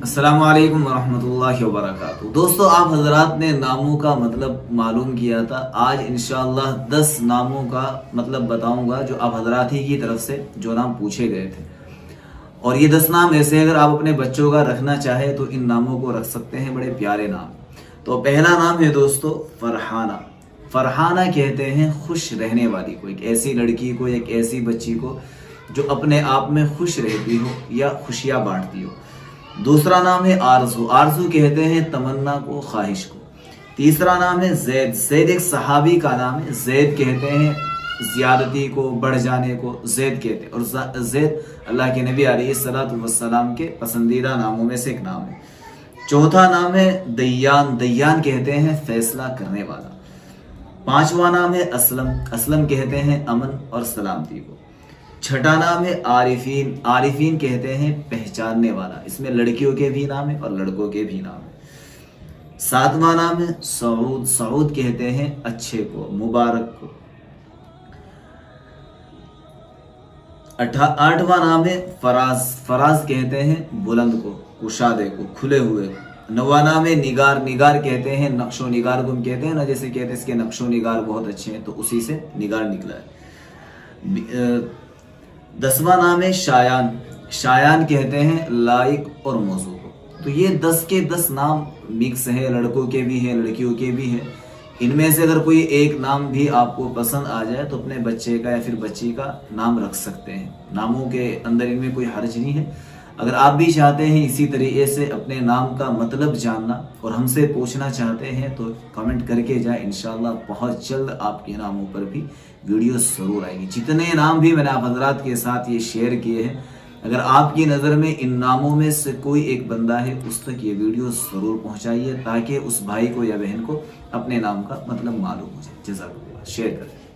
अस्सलाम वालेकुम वरहमतुल्लाहि वबरकातुहू। दोस्तों, आप हजरात ने नामों का मतलब मालूम किया था। आज इंशाअल्लाह 10 नामों का मतलब बताऊंगा जो आप हजरात ही की तरफ से जो नाम पूछे गए थे। और ये 10 नाम ऐसे अगर आप अपने बच्चों का रखना चाहे तो इन नामों को रख सकते हैं, बड़े प्यारे नाम। तो पहला नाम है दोस्तों फरहाना। फरहाना कहते हैं खुश रहने वाली को, एक ऐसी लड़की को, एक ऐसी बच्ची को जो अपने आप में खुश रहती हो या खुशियाँ बांटती हो। दूसरा नाम है आरजू। आरजू कहते हैं तमन्ना को, ख्वाहिश को। तीसरा नाम है जैद। जैद एक सहाबी का नाम है। जैद कहते हैं ज्यादती को, बढ़ जाने को जैद कहते हैं। और जैद अल्लाह के नबी अलैहिस्सलातु वस्सलाम के पसंदीदा नामों में से एक नाम है। चौथा नाम है दय्यान। दय्यान कहते हैं फैसला करने वाला। पांचवा नाम है असलम। असलम कहते हैं अमन और सलामती को। छठा नाम है आरिफीन। आरिफीन कहते हैं पहचानने वाला। इसमें लड़कियों के भी नाम है और लड़कों के भी नाम है। सातवां नाम है सऊद। सऊद कहते हैं अच्छे को, मुबारक को। आठवां नाम है फराज। फराज कहते हैं बुलंद को, कुशादे को, खुले हुए को। नौवां नाम है निगार। निगार कहते हैं नक्शो निगार को हम कहते हैं ना, जैसे कहते हैं इसके नक्शो निगार बहुत अच्छे हैं, तो उसी से निगार निकला है। 10वां नाम है शायान। शायान कहते हैं लाइक और मौजू को। तो ये 10 के 10 नाम मिक्स है, लड़कों के भी हैं, लड़कियों के भी हैं। इनमें से अगर कोई एक नाम भी आपको पसंद आ जाए तो अपने बच्चे का या फिर बच्ची का नाम रख सकते हैं। नामों के अंदर इनमें कोई हर्ज नहीं है। अगर आप भी चाहते हैं इसी तरीके से अपने नाम का मतलब जानना और हमसे पूछना चाहते हैं तो कमेंट करके जाए। इंशाल्लाह बहुत जल्द आपके नामों पर भी वीडियो जरूर आएगी। जितने नाम भी मैंने आप हजरात के साथ ये शेयर किए हैं, अगर आपकी नज़र में इन नामों में से कोई एक बंदा है उस तक ये वीडियो जरूर पहुंचाइए ताकि उस भाई को या बहन को अपने नाम का मतलब मालूम हो जाए। जज़ाकल्लाह। शेयर करें।